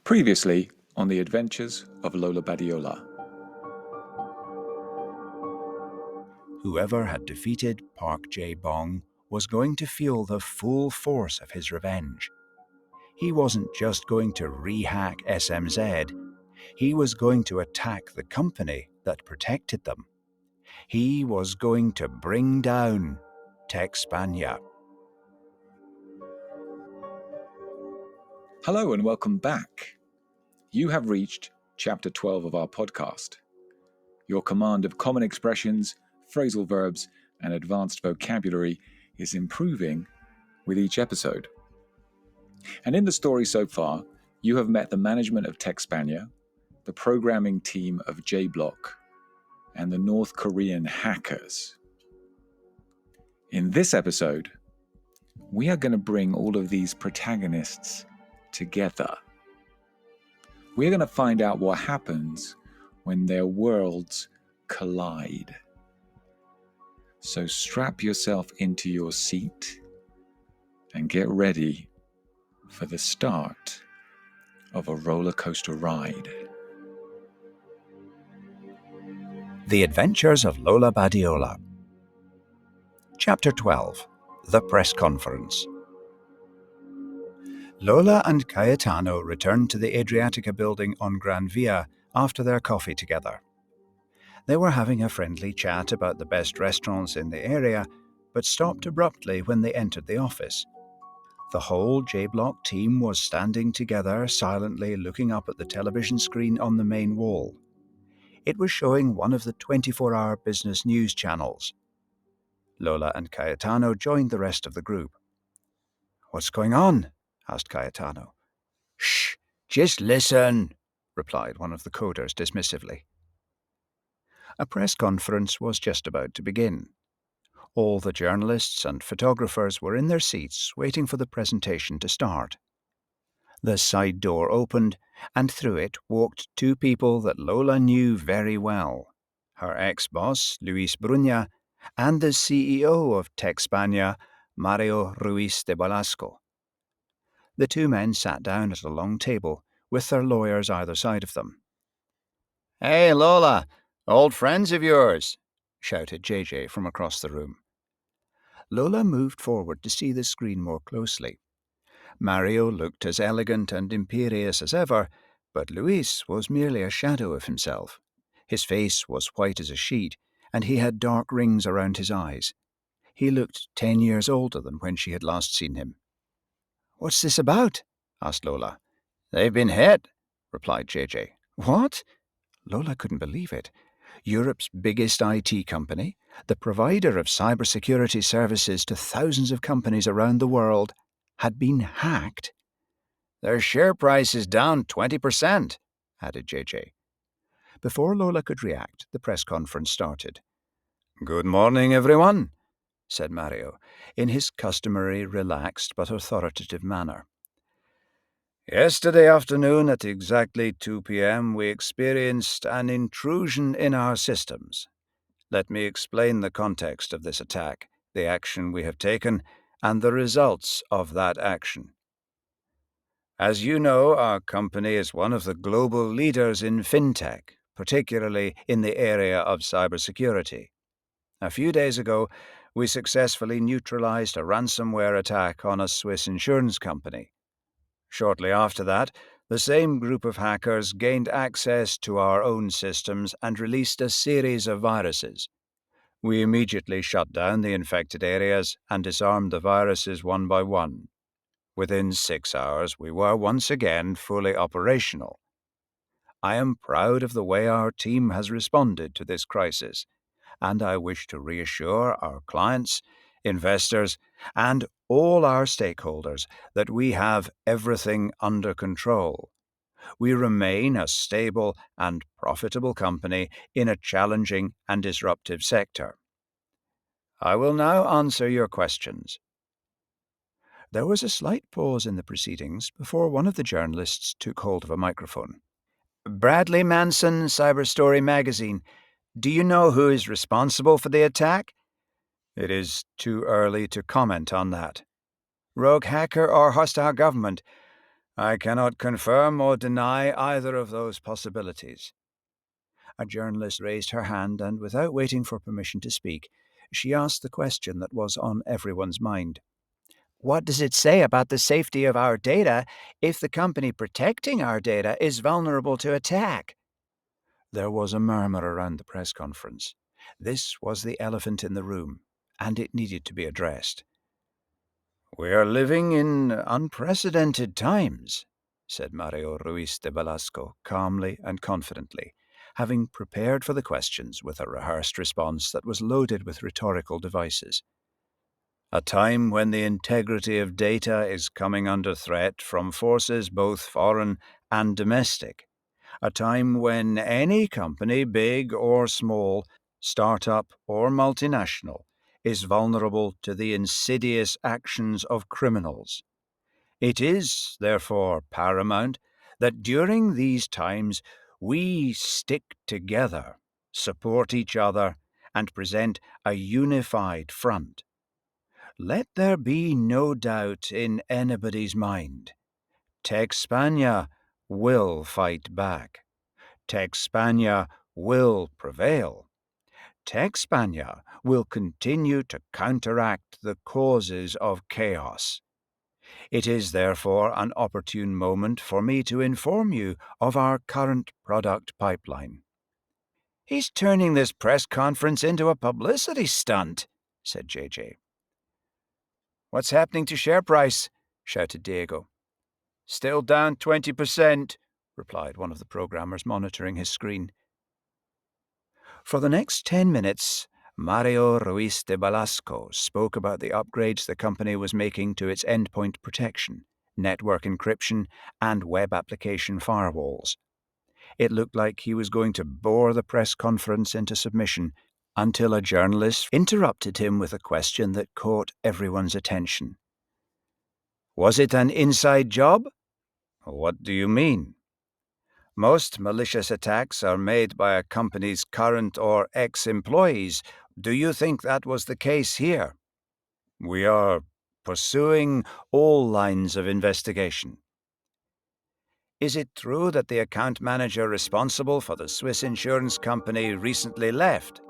Previously on the Adventures of Lola Badiola. Whoever had defeated Park Jae-bong was going to feel the full force of his revenge. He wasn't just going to rehack SMZ, he was going to attack the company that protected them. He was going to bring down Texpania. Hello and welcome back. You have reached Chapter 12 of our podcast. Your command of common expressions, phrasal verbs, and advanced vocabulary is improving with each episode. And in the story so far, you have met the management of Texpania, the programming team of J-Block, and the North Korean hackers. In this episode, we are going to bring all of these protagonists together. We're going to find out what happens when their worlds collide. So strap yourself into your seat and get ready for the start of a roller coaster ride. The Adventures of Lola Badiola. Chapter 12. The Press Conference. Lola and Cayetano returned to the Adriatica building on Gran Via after their coffee together. They were having a friendly chat about the best restaurants in the area, but stopped abruptly when they entered the office. The whole J-Block team was standing together, silently looking up at the television screen on the main wall. It was showing one of the 24-hour business news channels. Lola and Cayetano joined the rest of the group. "What's going on?" asked Cayetano. "Shh, just listen," replied one of the coders dismissively. A press conference was just about to begin. All the journalists and photographers were in their seats waiting for the presentation to start. The side door opened, and through it walked two people that Lola knew very well, her ex-boss, Luis Brunha, and the CEO of Texpania, Mario Ruiz de Velasco. The two men sat down at a long table, with their lawyers either side of them. "Hey, Lola, old friends of yours," shouted JJ from across the room. Lola moved forward to see the screen more closely. Mario looked as elegant and imperious as ever, but Luis was merely a shadow of himself. His face was white as a sheet, and he had dark rings around his eyes. He looked 10 years older than when she had last seen him. "What's this about?" asked Lola. "They've been hit," replied JJ. "What?" Lola couldn't believe it. Europe's biggest IT company, the provider of cybersecurity services to thousands of companies around the world, had been hacked. "Their share price is down 20%, added JJ. Before Lola could react, the press conference started. "Good morning, everyone," said Mario, in his customary relaxed but authoritative manner. "Yesterday afternoon at exactly 2 p.m. we experienced an intrusion in our systems. Let me explain the context of this attack, the action we have taken, and the results of that action. As you know, our company is one of the global leaders in fintech, particularly in the area of cybersecurity. A few days ago, we successfully neutralized a ransomware attack on a Swiss insurance company. Shortly after that, the same group of hackers gained access to our own systems and released a series of viruses. We immediately shut down the infected areas and disarmed the viruses one by one. Within 6 hours, we were once again fully operational. I am proud of the way our team has responded to this crisis, and I wish to reassure our clients, investors, and all our stakeholders that we have everything under control. We remain a stable and profitable company in a challenging and disruptive sector. I will now answer your questions." There was a slight pause in the proceedings before one of the journalists took hold of a microphone. "Bradley Manson, Cyberstory Magazine. Do you know who is responsible for the attack?" "It is too early to comment on that." "Rogue hacker or hostile government?" I cannot confirm or deny either of those possibilities. A journalist raised her hand, and without waiting for permission to speak, she asked the question that was on everyone's mind. What does it say about the safety of our data if the company protecting our data is vulnerable to attack? There was a murmur around the press conference. This was the elephant in the room, and it needed to be addressed. We are living in unprecedented times, said Mario Ruiz de Velasco calmly and confidently, having prepared for the questions with a rehearsed response that was loaded with rhetorical devices. A time when the integrity of data is coming under threat from forces both foreign and domestic. A time when any company, big or small, startup or multinational, is vulnerable to the insidious actions of criminals. It is, therefore, paramount that during these times we stick together, support each other, and present a unified front. Let there be no doubt in anybody's mind. Tech Spania will fight back. Tech Spania will prevail. Tech Spania will continue to counteract the causes of chaos. It is therefore an opportune moment for me to inform you of our current product pipeline. He's turning this press conference into a publicity stunt, said JJ. What's happening to share price? Shouted Diego. Still down 20%, replied one of the programmers monitoring his screen. For the next 10 minutes, Mario Ruiz de Velasco spoke about the upgrades the company was making to its endpoint protection, network encryption, and web application firewalls. It looked like he was going to bore the press conference into submission until a journalist interrupted him with a question that caught everyone's attention. Was it an inside job? What do you mean? Most malicious attacks are made by a company's current or ex-employees. Do you think that was the case here? We are pursuing all lines of investigation. Is it true that the account manager responsible for the Swiss insurance company recently left?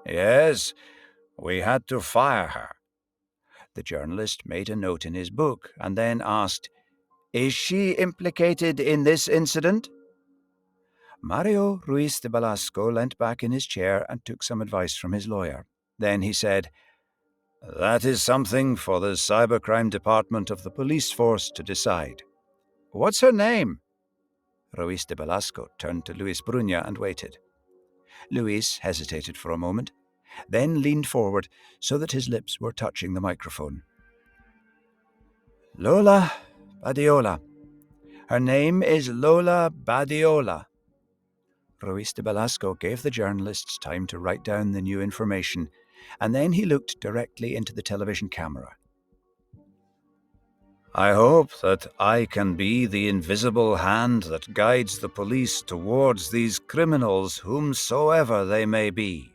Yes, we had to fire her. The journalist made a note in his book and then asked, Is she implicated in this incident? Mario Ruiz de Velasco leant back in his chair and took some advice from his lawyer. Then he said, That is something for the cybercrime department of the police force to decide. What's her name? Ruiz de Velasco turned to Luis Bruna and waited. Luis hesitated for a moment, then leaned forward so that his lips were touching the microphone. Lola Badiola. Her name is Lola Badiola. Ruiz de Velasco gave the journalists time to write down the new information, and then he looked directly into the television camera. I hope that I can be the invisible hand that guides the police towards these criminals, whomsoever they may be.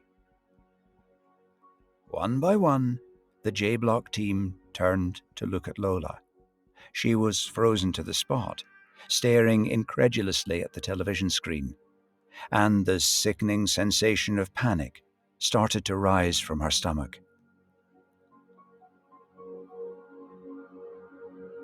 One by one, the J-Block team turned to look at Lola. She was frozen to the spot, staring incredulously at the television screen, and the sickening sensation of panic started to rise from her stomach.